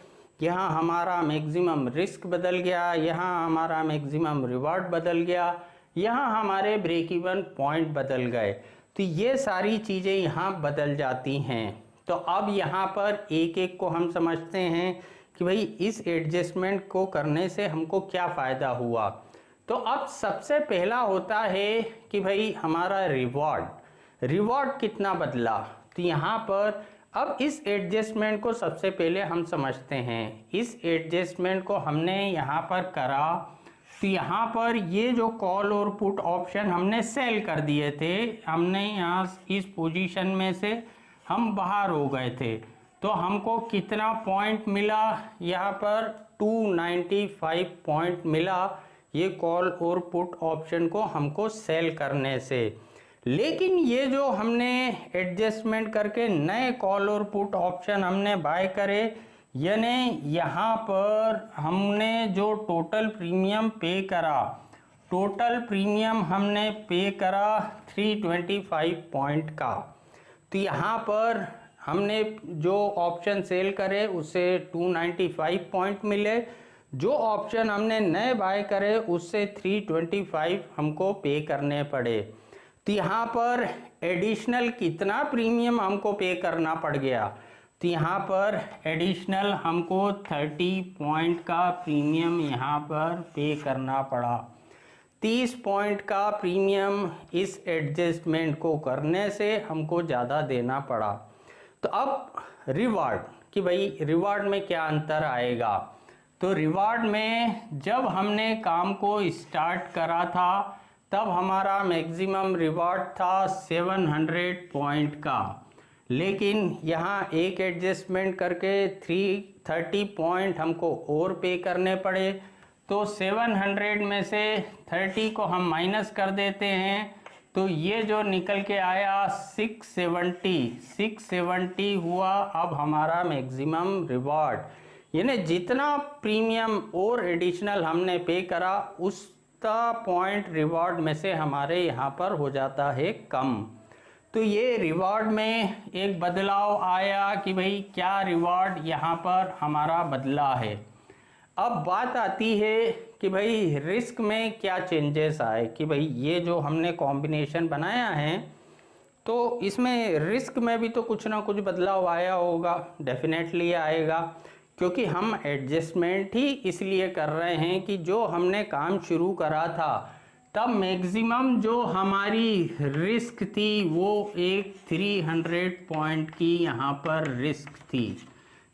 S1: यहाँ हमारा मैक्सिमम रिस्क बदल गया, यहाँ हमारा मैक्सिमम रिवार्ड बदल गया, यहाँ हमारे ब्रेक इवन पॉइंट बदल गए। तो ये सारी चीज़ें यहाँ बदल जाती हैं। तो अब यहाँ पर एक एक को हम समझते हैं कि भाई इस एडजस्टमेंट को करने से हमको क्या फ़ायदा हुआ। तो अब सबसे पहला होता है कि भाई हमारा रिवॉर्ड कितना बदला। तो यहाँ पर अब इस एडजस्टमेंट को सबसे पहले हम समझते हैं। इस एडजस्टमेंट को हमने यहाँ पर करा तो यहाँ पर ये जो कॉल और पुट ऑप्शन हमने सेल कर दिए थे, हमने यहाँ इस पोजीशन में से हम बाहर हो गए थे। तो हमको कितना पॉइंट मिला, यहाँ पर 295 पॉइंट मिला ये कॉल और पुट ऑप्शन को हमको सेल करने से। लेकिन ये जो हमने एडजस्टमेंट करके नए कॉल और पुट ऑप्शन हमने बाय करे, यानी यहाँ पर हमने जो टोटल प्रीमियम पे करा, टोटल प्रीमियम हमने पे करा 325 पॉइंट का। तो यहाँ पर हमने जो ऑप्शन सेल करे उससे 295 पॉइंट मिले, जो ऑप्शन हमने नए बाय करे उससे 325 हमको पे करने पड़े। तो यहाँ पर एडिशनल कितना प्रीमियम हमको पे करना पड़ गया, तो यहाँ पर एडिशनल हमको 30 पॉइंट का प्रीमियम यहाँ पर पे करना पड़ा। 30 पॉइंट का प्रीमियम इस एडजस्टमेंट को करने से हमको ज़्यादा देना पड़ा। तो अब रिवार्ड कि भाई रिवार्ड में क्या अंतर आएगा, तो रिवार्ड में जब हमने काम को स्टार्ट करा था तब हमारा मैक्सिमम रिवार्ड था 700 पॉइंट का, लेकिन यहाँ एक एडजस्टमेंट करके 330 पॉइंट हमको और पे करने पड़े। तो 700 में से 30 को हम माइनस कर देते हैं, तो ये जो निकल के आया 670 हुआ अब हमारा मैक्सिमम रिवार्ड। यानी जितना प्रीमियम और एडिशनल हमने पे करा उसका पॉइंट रिवार्ड में से हमारे यहाँ पर हो जाता है कम। तो ये रिवार्ड में एक बदलाव आया कि भाई क्या रिवार्ड यहाँ पर हमारा बदला है। अब बात आती है कि भाई रिस्क में क्या चेंजेस आए, कि भाई ये जो हमने कॉम्बिनेशन बनाया है तो इसमें रिस्क में भी तो कुछ ना कुछ बदलाव आया होगा, डेफिनेटली आएगा, क्योंकि हम एडजस्टमेंट ही इसलिए कर रहे हैं कि जो हमने काम शुरू करा था तब मैक्सिमम जो हमारी रिस्क थी वो एक 300 पॉइंट की यहाँ पर रिस्क थी।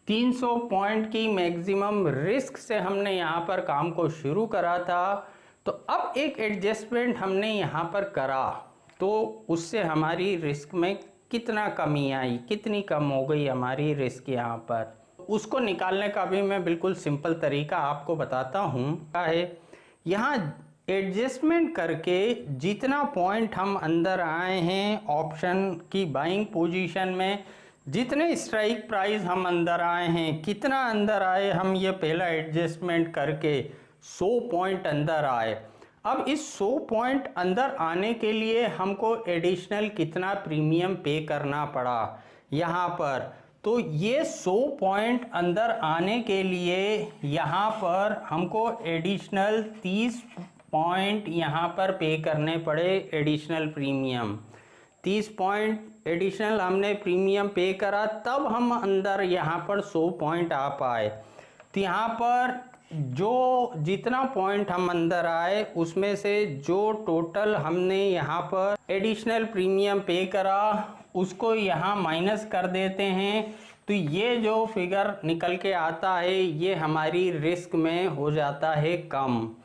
S1: 300 पॉइंट की मैक्सिमम रिस्क से हमने यहाँ पर काम को शुरू करा था। तो अब एक एडजस्टमेंट हमने यहाँ पर करा तो उससे हमारी रिस्क में कितना कमी आई, कितनी कम हो गई हमारी रिस्क यहाँ पर, उसको निकालने का भी मैं बिल्कुल सिंपल तरीका आपको बताता हूँ। क्या है, यहाँ एडजस्टमेंट करके जितना पॉइंट हम अंदर आए हैं ऑप्शन की बाइंग पोजीशन में, जितने स्ट्राइक प्राइस हम अंदर आए हैं, कितना अंदर आए हम, ये पहला एडजस्टमेंट करके 100 पॉइंट अंदर आए। अब इस 100 पॉइंट अंदर आने के लिए हमको एडिशनल कितना प्रीमियम पे करना पड़ा यहाँ पर। तो ये 100 पॉइंट अंदर आने के लिए यहाँ पर हमको एडिशनल 30 पॉइंट यहाँ पर पे करने पड़े एडिशनल प्रीमियम। 30 पॉइंट एडिशनल हमने प्रीमियम पे करा, तब हम अंदर यहाँ पर 100 पॉइंट आ पाए। तो यहाँ पर जो जितना पॉइंट हम अंदर आए उसमें से जो टोटल हमने यहाँ पर एडिशनल प्रीमियम पे करा उसको यहाँ माइनस कर देते हैं। तो ये जो फिगर निकल के आता है ये हमारी रिस्क में हो जाता है कम।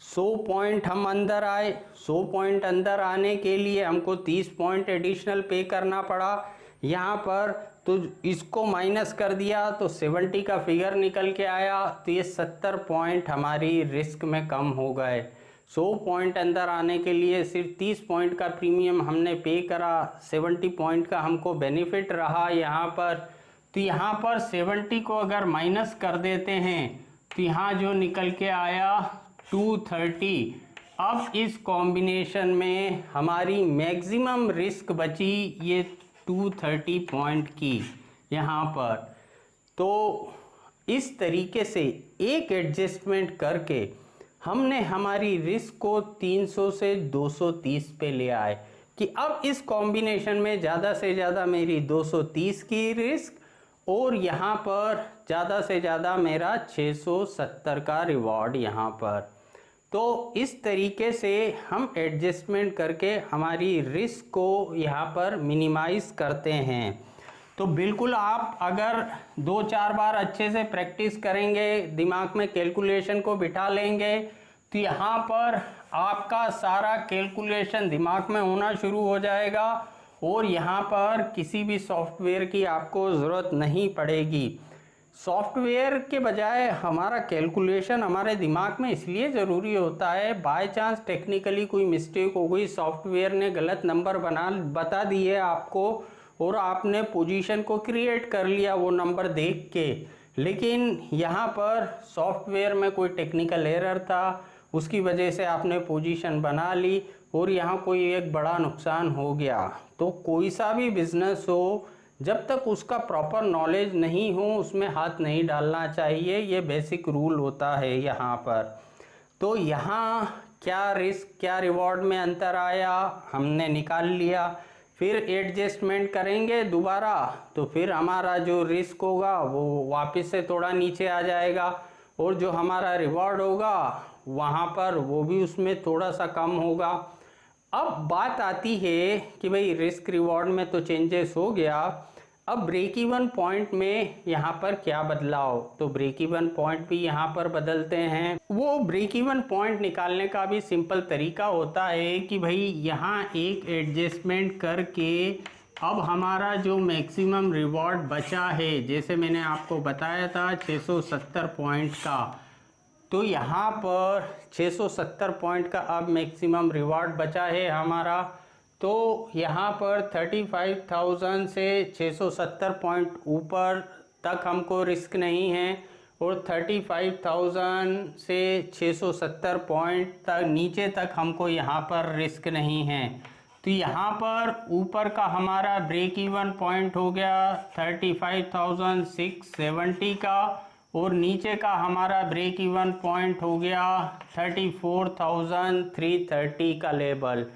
S1: 100 पॉइंट हम अंदर आए, 100 पॉइंट अंदर आने के लिए हमको 30 पॉइंट एडिशनल पे करना पड़ा यहाँ पर। तो इसको माइनस कर दिया तो 70 का फिगर निकल के आया। तो ये 70 पॉइंट हमारी रिस्क में कम हो गए। 100 पॉइंट अंदर आने के लिए सिर्फ 30 पॉइंट का प्रीमियम हमने पे करा, 70 पॉइंट का हमको बेनिफिट रहा यहाँ पर। तो यहाँ पर 70 को अगर माइनस कर देते हैं तो यहाँ जो निकल के आया 230। अब इस कॉम्बिनेशन में हमारी मैक्सिमम रिस्क बची ये 230 पॉइंट की यहाँ पर। तो इस तरीके से एक एडजस्टमेंट करके हमने हमारी रिस्क को 300 से 230 पे ले आए कि अब इस कॉम्बिनेशन में ज़्यादा से ज़्यादा मेरी 230 की रिस्क और यहाँ पर ज़्यादा से ज़्यादा मेरा 670 का रिवॉर्ड यहाँ पर। तो इस तरीके से हम एडजस्टमेंट करके हमारी रिस्क को यहाँ पर मिनिमाइज़ करते हैं। तो बिल्कुल आप अगर 2-4 बार अच्छे से प्रैक्टिस करेंगे, दिमाग में कैलकुलेशन को बिठा लेंगे, तो यहाँ पर आपका सारा कैलकुलेशन दिमाग में होना शुरू हो जाएगा और यहाँ पर किसी भी सॉफ्टवेयर की आपको ज़रूरत नहीं पड़ेगी। सॉफ्टवेयर के बजाय हमारा कैलकुलेशन हमारे दिमाग में इसलिए ज़रूरी होता है, बाय चांस टेक्निकली कोई मिस्टेक हो गई, सॉफ्टवेयर ने गलत नंबर बता दिए आपको और आपने पोजीशन को क्रिएट कर लिया वो नंबर देख के, लेकिन यहाँ पर सॉफ्टवेयर में कोई टेक्निकल एरर था, उसकी वजह से आपने पोजीशन बना ली और यहाँ कोई एक बड़ा नुकसान हो गया। तो कोई सा भी बिजनेस हो, जब तक उसका प्रॉपर नॉलेज नहीं हो उसमें हाथ नहीं डालना चाहिए, ये बेसिक रूल होता है यहाँ पर। तो यहाँ क्या रिस्क क्या रिवॉर्ड में अंतर आया हमने निकाल लिया। फिर एडजस्टमेंट करेंगे दोबारा तो फिर हमारा जो रिस्क होगा वो वापस से थोड़ा नीचे आ जाएगा और जो हमारा रिवॉर्ड होगा वहाँ पर वो भी उसमें थोड़ा सा कम होगा। अब बात आती है कि भाई रिस्क रिवॉर्ड में तो चेंजेस हो गया, अब ब्रेक इवन पॉइंट में यहाँ पर क्या बदलाव। तो ब्रेक इवन पॉइंट भी यहाँ पर बदलते हैं। वो ब्रेक इवन पॉइंट निकालने का भी सिंपल तरीका होता है कि भाई यहाँ एक एडजस्टमेंट करके अब हमारा जो मैक्सिमम रिवॉर्ड बचा है, जैसे मैंने आपको बताया था 670 पॉइंट का, तो यहाँ पर 670 पॉइंट का अब मैक्सिमम रिवॉर्ड बचा है हमारा। तो यहाँ पर 35,000 से 670 पॉइंट ऊपर तक हमको रिस्क नहीं है और 35,000 से 670 पॉइंट तक नीचे तक हमको यहाँ पर रिस्क नहीं है। तो यहाँ पर ऊपर का हमारा ब्रेक इवन पॉइंट हो गया 35,670 का और नीचे का हमारा ब्रेक इवन पॉइंट हो गया 34,330 का लेवल।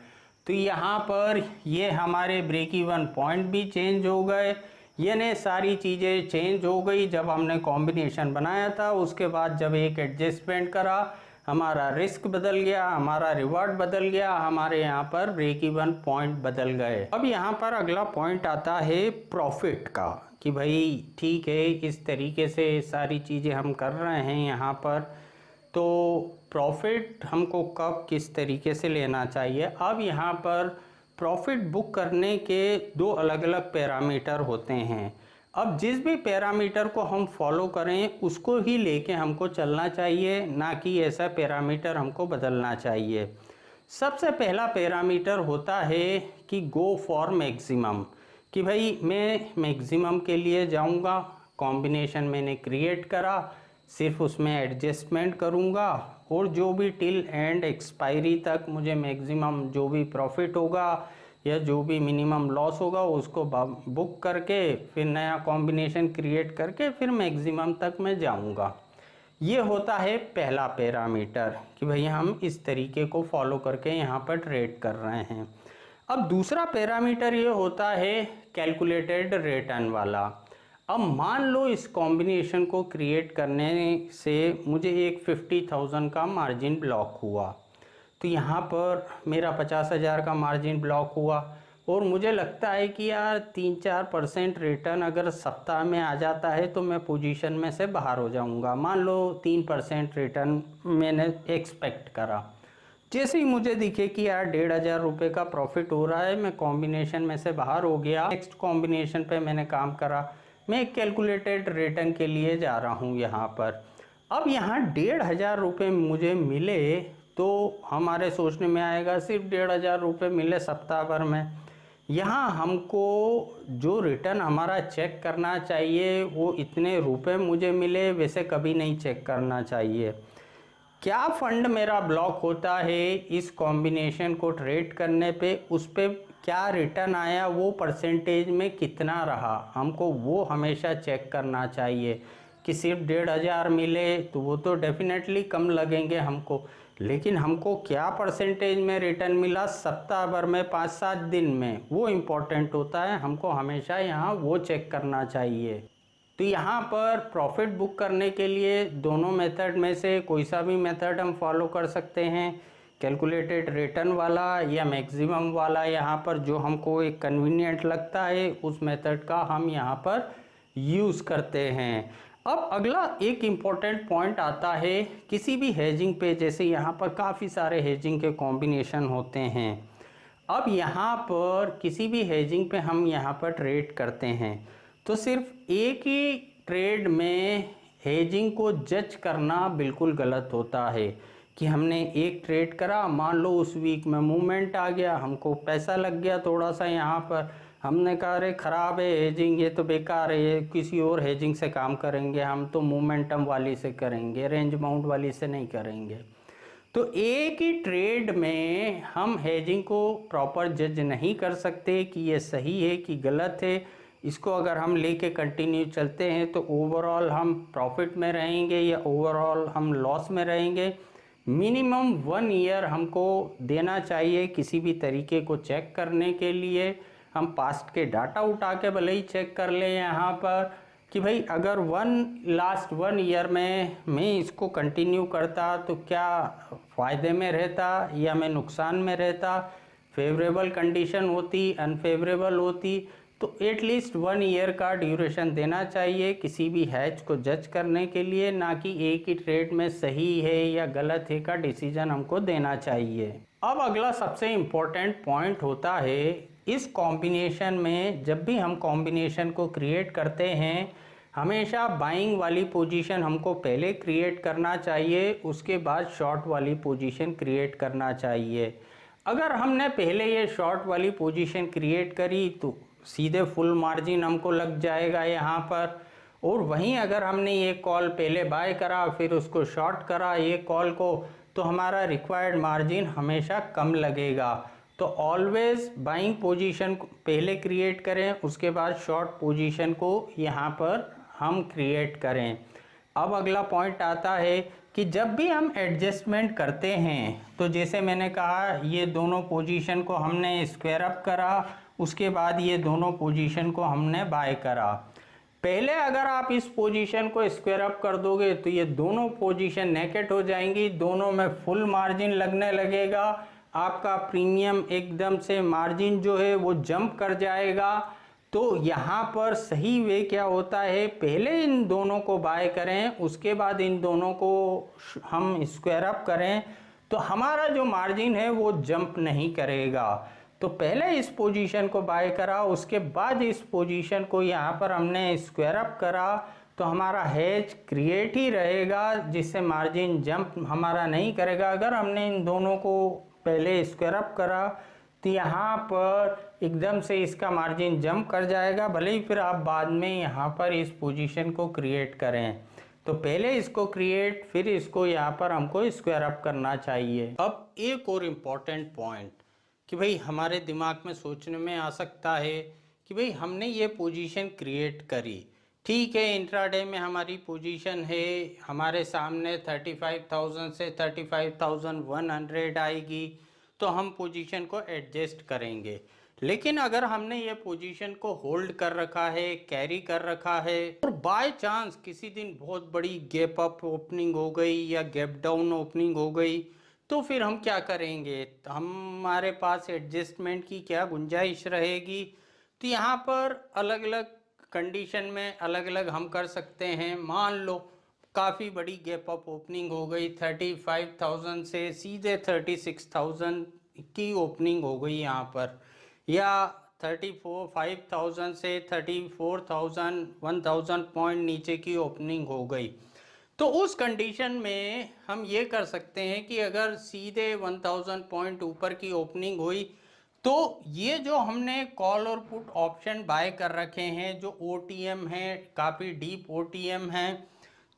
S1: तो यहाँ पर ये हमारे ब्रेक इवन पॉइंट भी चेंज हो गए, यानी सारी चीज़ें चेंज हो गई जब हमने कॉम्बिनेशन बनाया था। उसके बाद जब एक एडजस्टमेंट करा हमारा रिस्क बदल गया, हमारा रिवार्ड बदल गया, हमारे यहाँ पर ब्रेक इवन पॉइंट बदल गए। अब यहाँ पर अगला पॉइंट आता है प्रॉफिट का, कि भाई ठीक है इस तरीके से सारी चीज़ें हम कर रहे हैं यहाँ पर, तो प्रॉफिट हमको कब किस तरीके से लेना चाहिए। अब यहाँ पर प्रॉफिट बुक करने के दो अलग अलग पैरामीटर होते हैं। अब जिस भी पैरामीटर को हम फॉलो करें उसको ही लेके हमको चलना चाहिए, ना कि ऐसा पैरामीटर हमको बदलना चाहिए। सबसे पहला पैरामीटर होता है कि गो फॉर मैक्सिमम, कि भाई मैं मैक्सिमम के लिए जाऊंगा। कॉम्बिनेशन मैंने क्रिएट करा, सिर्फ उसमें एडजस्टमेंट करूंगा और जो भी टिल एंड एक्सपायरी तक मुझे मैक्सिमम जो भी प्रॉफिट होगा या जो भी मिनिमम लॉस होगा उसको बुक करके फिर नया कॉम्बिनेशन क्रिएट करके फिर मैक्सिमम तक मैं जाऊंगा। ये होता है पहला पैरामीटर कि भाई हम इस तरीके को फॉलो करके यहाँ पर ट्रेड कर रहे हैं। अब दूसरा पैरामीटर ये होता है कैलकुलेटेड रिटर्न वाला। अब मान लो इस कॉम्बिनेशन को क्रिएट करने से मुझे एक 50,000 का मार्जिन ब्लॉक हुआ, तो यहाँ पर मेरा 50,000 का मार्जिन ब्लॉक हुआ और मुझे लगता है कि यार 3-4% रिटर्न अगर सप्ताह में आ जाता है तो मैं पोजीशन में से बाहर हो जाऊँगा। मान लो 3% रिटर्न मैंने एक्सपेक्ट करा, जैसे ही मुझे दिखे कि यार 1,500 रुपये का प्रॉफिट हो रहा है, मैं कॉम्बिनेशन में से बाहर हो गया, नेक्स्ट कॉम्बिनेशन पे मैंने काम करा, मैं एक कैलकुलेटेड रिटर्न के लिए जा रहा हूँ यहाँ पर। अब यहाँ 1,500 रुपये मुझे मिले तो हमारे सोचने में आएगा सिर्फ 1,500 रुपये मिले सप्ताह भर में, यहाँ हमको जो रिटर्न हमारा चेक करना चाहिए वो इतने रुपए मुझे मिले वैसे कभी नहीं चेक करना चाहिए। क्या फंड मेरा ब्लॉक होता है इस कॉम्बिनेशन को ट्रेड करने पे, उस पे क्या रिटर्न आया, वो परसेंटेज में कितना रहा, हमको वो हमेशा चेक करना चाहिए। कि सिर्फ 1,500 मिले तो वो तो डेफिनेटली कम लगेंगे हमको, लेकिन हमको क्या परसेंटेज में रिटर्न मिला सप्ताह भर में 5-7 दिन में, वो इम्पोर्टेंट होता है। हमको हमेशा यहाँ वो चेक करना चाहिए। तो यहाँ पर प्रॉफिट बुक करने के लिए दोनों मेथड में से कोई सा भी मेथड हम फॉलो कर सकते हैं, कैलकुलेटेड रिटर्न वाला या मैक्सिमम वाला। यहाँ पर जो हमको एक कन्वीनियंट लगता है उस मेथड का हम यहाँ पर यूज़ करते हैं। अब अगला एक इम्पॉर्टेंट पॉइंट आता है किसी भी हेजिंग पे, जैसे यहाँ पर काफ़ी सारे हेजिंग के कॉम्बिनेशन होते हैं। अब यहाँ पर किसी भी हेजिंग पे हम यहाँ पर ट्रेड करते हैं तो सिर्फ एक ही ट्रेड में हेजिंग को जज करना बिल्कुल गलत होता है। कि हमने एक ट्रेड करा, मान लो उस वीक में मूवमेंट आ गया, हमको पैसा लग गया थोड़ा सा यहाँ पर, हमने कहा अरे ख़राब है हेजिंग, ये तो बेकार है, ये किसी और हेजिंग से काम करेंगे, हम तो मोमेंटम वाली से करेंगे, रेंज बाउंड वाली से नहीं करेंगे। तो एक ही ट्रेड में हम हेजिंग को प्रॉपर जज नहीं कर सकते कि ये सही है कि गलत है। इसको अगर हम लेके कंटिन्यू चलते हैं तो ओवरऑल हम प्रॉफिट में रहेंगे या ओवरऑल हम लॉस में रहेंगे। मिनिमम 1 ईयर हमको देना चाहिए किसी भी तरीके को चेक करने के लिए। हम पास्ट के डाटा उठा के भले ही चेक कर लें यहाँ पर कि भाई अगर लास्ट 1 ईयर में मैं इसको कंटिन्यू करता तो क्या फ़ायदे में रहता या मैं नुकसान में रहता, फेवरेबल कंडीशन होती, अनफेवरेबल होती। तो एटलीस्ट 1 ईयर का ड्यूरेशन देना चाहिए किसी भी हैच को जज करने के लिए, ना कि एक ही ट्रेड में सही है या गलत है का डिसीजन हमको देना चाहिए। अब अगला सबसे इम्पोर्टेंट पॉइंट होता है इस कॉम्बिनेशन में, जब भी हम कॉम्बिनेशन को क्रिएट करते हैं हमेशा बाइंग वाली पोजीशन हमको पहले क्रिएट करना चाहिए, उसके बाद शॉर्ट वाली पोजीशन क्रिएट करना चाहिए। अगर हमने पहले ये शॉर्ट वाली पोजीशन क्रिएट करी तो सीधे फुल मार्जिन हमको लग जाएगा यहाँ पर, और वहीं अगर हमने ये कॉल पहले बाय करा फिर उसको शॉर्ट करा ये कॉल को, तो हमारा रिक्वायर्ड मार्जिन हमेशा कम लगेगा। तो ऑलवेज बाइंग पोजीशन पहले क्रिएट करें, उसके बाद शॉर्ट पोजीशन को यहाँ पर हम क्रिएट करें। अब अगला पॉइंट आता है कि जब भी हम एडजस्टमेंट करते हैं तो जैसे मैंने कहा ये दोनों पोजीशन को हमने स्क्वायर अप करा, उसके बाद ये दोनों पोजीशन को हमने बाय करा। पहले अगर आप इस पोजीशन को स्क्वायर अप कर दोगे तो ये दोनों पोजीशन नेकेट हो जाएंगी, दोनों में फुल मार्जिन लगने लगेगा, आपका प्रीमियम एकदम से मार्जिन जो है वो जंप कर जाएगा। तो यहाँ पर सही वे क्या होता है, पहले इन दोनों को बाय करें, उसके बाद इन दोनों को हम स्क्वायर अप करें, तो हमारा जो मार्जिन है वो जंप नहीं करेगा। तो पहले इस पोजीशन को बाय करा, उसके बाद इस पोजीशन को यहाँ पर हमने स्क्वायर अप करा, तो हमारा हेज क्रिएट ही रहेगा, जिससे मार्जिन जंप हमारा नहीं करेगा। अगर हमने इन दोनों को पहले स्क्वायर अप करा तो यहाँ पर एकदम से इसका मार्जिन जंप कर जाएगा, भले ही फिर आप बाद में यहाँ पर इस पोजीशन को क्रिएट करें। तो पहले इसको क्रिएट, फिर इसको यहाँ पर हमको स्क्वायर अप करना चाहिए। अब एक और इम्पॉर्टेंट पॉइंट कि भाई हमारे दिमाग में सोचने में आ सकता है कि भाई हमने ये पोजीशन क्रिएट करी, ठीक है, इंट्राडे में हमारी पोजीशन है, हमारे सामने 35,000 से 35,100 आएगी, तो हम पोजीशन को एडजस्ट करेंगे। लेकिन अगर हमने ये पोजीशन को होल्ड कर रखा है, कैरी कर रखा है, और बाय चांस किसी दिन बहुत बड़ी गैप अप ओपनिंग हो गई या गैप डाउन ओपनिंग हो गई, तो फिर हम क्या करेंगे, तो हमारे पास एडजस्टमेंट की क्या गुंजाइश रहेगी। तो यहाँ पर अलग अलग कंडीशन में अलग अलग हम कर सकते हैं। मान लो काफ़ी बड़ी गैप अप ओपनिंग हो गई, 35,000 से सीधे 36,000 की ओपनिंग हो गई यहाँ पर, या 5,000 से 34,000 1,000 पॉइंट नीचे की ओपनिंग हो गई। तो उस कंडीशन में हम ये कर सकते हैं कि अगर सीधे 1,000 पॉइंट ऊपर की ओपनिंग हुई, तो ये जो हमने कॉल और पुट ऑप्शन बाय कर रखे हैं, जो OTM हैं, काफ़ी डीप OTM हैं,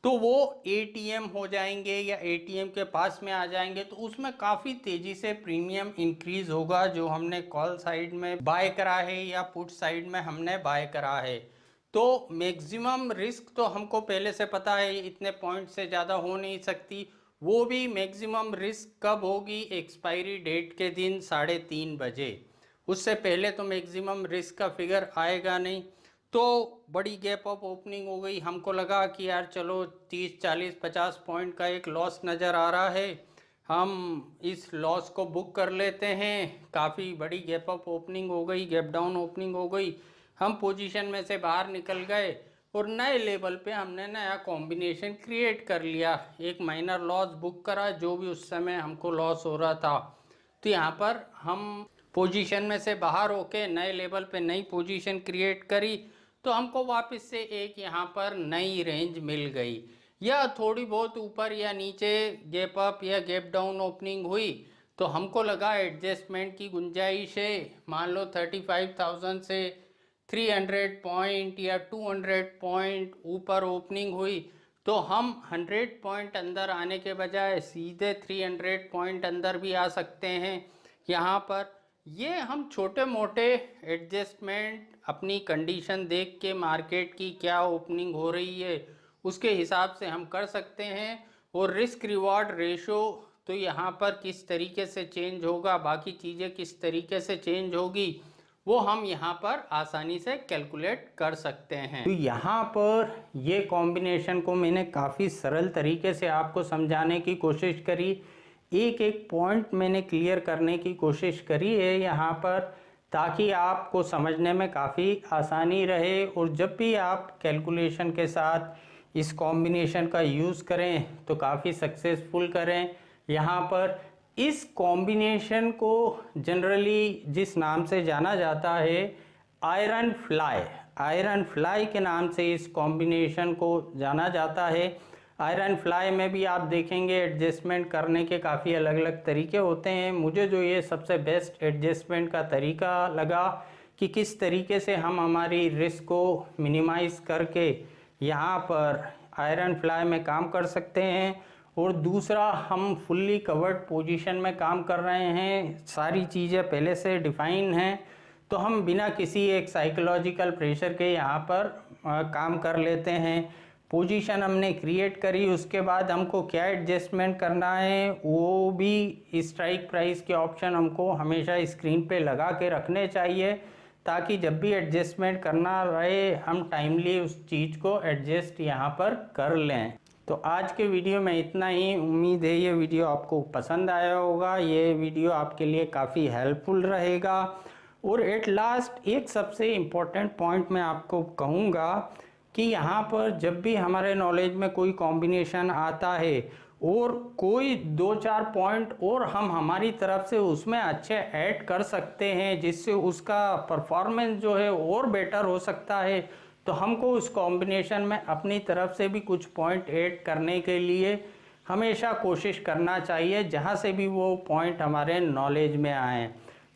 S1: तो वो ATM हो जाएंगे या ATM के पास में आ जाएंगे। तो उसमें काफ़ी तेज़ी से प्रीमियम इंक्रीज होगा, जो हमने कॉल साइड में बाय करा है या पुट साइड में हमने बाय करा है। तो मैक्सिमम रिस्क तो हमको पहले से पता है, इतने पॉइंट से ज़्यादा हो नहीं सकती। वो भी मैक्सिमम रिस्क कब होगी, एक्सपायरी डेट के दिन 3:30 बजे, उससे पहले तो मैक्सिमम रिस्क का फिगर आएगा नहीं। तो बड़ी गैप अप ओपनिंग हो गई, हमको लगा कि यार चलो 30 40 50 पॉइंट का एक लॉस नज़र आ रहा है, हम इस लॉस को बुक कर लेते हैं। काफ़ी बड़ी गैप अप ओपनिंग हो गई, गैप डाउन ओपनिंग हो गई, हम पोजीशन में से बाहर निकल गए और नए लेवल पे हमने नया कॉम्बिनेशन क्रिएट कर लिया, एक माइनर लॉस बुक करा, जो भी उस समय हमको लॉस हो रहा था। तो यहाँ पर हम पोजीशन में से बाहर होके नए लेवल पे नई पोजीशन क्रिएट करी, तो हमको वापस से एक यहाँ पर नई रेंज मिल गई, या थोड़ी बहुत ऊपर या नीचे गैप अप या गैप डाउन ओपनिंग हुई, तो हमको लगा एडजस्टमेंट की गुंजाइश है। मान लो 35,000 से 300 पॉइंट या 200 पॉइंट ऊपर ओपनिंग हुई, तो हम 100 पॉइंट अंदर आने के बजाय सीधे 300 पॉइंट अंदर भी आ सकते हैं। यहाँ पर ये हम छोटे मोटे एडजस्टमेंट अपनी कंडीशन देख के, मार्केट की क्या ओपनिंग हो रही है उसके हिसाब से हम कर सकते हैं। और रिस्क रिवॉर्ड रेशो तो यहाँ पर किस तरीके से चेंज होगा, बाकी चीज़ें किस तरीके से चेंज होगी, वो हम यहाँ पर आसानी से कैलकुलेट कर सकते हैं। तो यहाँ पर ये कॉम्बिनेशन को मैंने काफ़ी सरल तरीके से आपको समझाने की कोशिश करी, एक एक पॉइंट मैंने क्लियर करने की कोशिश करी है यहाँ पर, ताकि आपको समझने में काफ़ी आसानी रहे। और जब भी आप कैलकुलेशन के साथ इस कॉम्बिनेशन का यूज़ करें तो काफ़ी सक्सेसफुल करें। यहाँ पर इस कॉम्बिनेशन को जनरली जिस नाम से जाना जाता है, आयरन फ्लाई के नाम से इस कॉम्बिनेशन को जाना जाता है। आयरन फ्लाई में भी आप देखेंगे एडजस्टमेंट करने के काफ़ी अलग अलग तरीके होते हैं। मुझे जो ये सबसे बेस्ट एडजस्टमेंट का तरीका लगा कि किस तरीके से हम हमारी रिस्क को मिनिमाइज़ करके यहाँ पर आयरन फ्लाई में काम कर सकते हैं। और दूसरा, हम फुल्ली कवर्ड पोजीशन में काम कर रहे हैं, सारी चीज़ें पहले से डिफाइन हैं, तो हम बिना किसी एक साइकोलॉजिकल प्रेशर के यहाँ पर काम कर लेते हैं। पोजीशन हमने क्रिएट करी, उसके बाद हमको क्या एडजस्टमेंट करना है वो भी स्ट्राइक प्राइस के ऑप्शन हमको हमेशा स्क्रीन पे लगा के रखने चाहिए, ताकि जब भी एडजस्टमेंट करना रहे हम टाइमली उस चीज़ को एडजस्ट यहाँ पर कर लें। तो आज के वीडियो में इतना ही। उम्मीद है ये वीडियो आपको पसंद आया होगा, ये वीडियो आपके लिए काफ़ी हेल्पफुल रहेगा। और एट लास्ट एक सबसे इम्पोर्टेंट पॉइंट मैं आपको कहूँगा कि यहाँ पर जब भी हमारे नॉलेज में कोई कॉम्बिनेशन आता है और कोई 2-4 पॉइंट और हम हमारी तरफ से उसमें अच्छे ऐड कर सकते हैं जिससे उसका परफॉर्मेंस जो है और बेटर हो सकता है, तो हमको उस कॉम्बिनेशन में अपनी तरफ से भी कुछ पॉइंट ऐड करने के लिए हमेशा कोशिश करना चाहिए, जहाँ से भी वो पॉइंट हमारे नॉलेज में आए।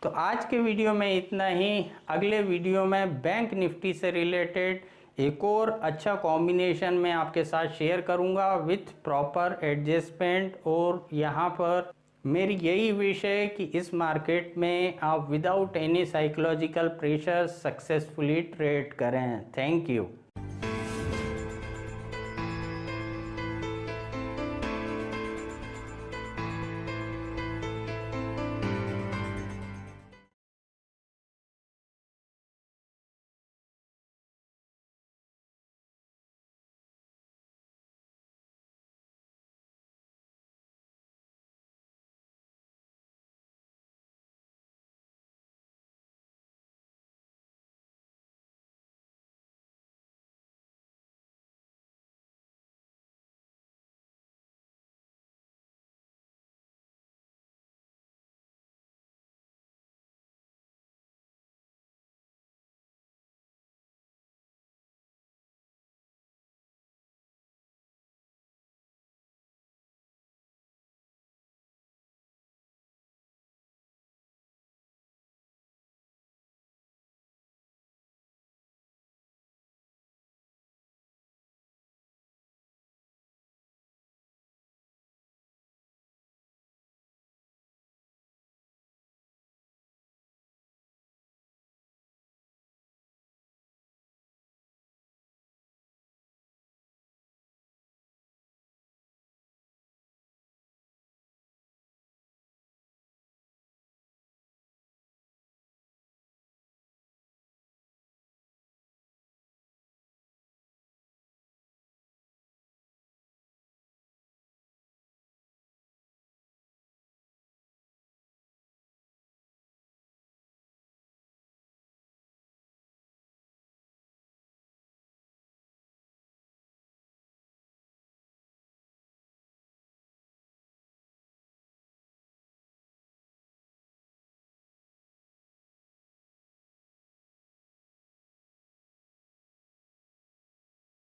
S1: तो आज के वीडियो में इतना ही। अगले वीडियो में बैंक निफ्टी से रिलेटेड एक और अच्छा कॉम्बिनेशन मैं आपके साथ शेयर करूंगा विथ प्रॉपर एडजस्टमेंट। और यहाँ पर मेरी यही विश है कि इस मार्केट में आप without any psychological pressure successfully trade करें। Thank you.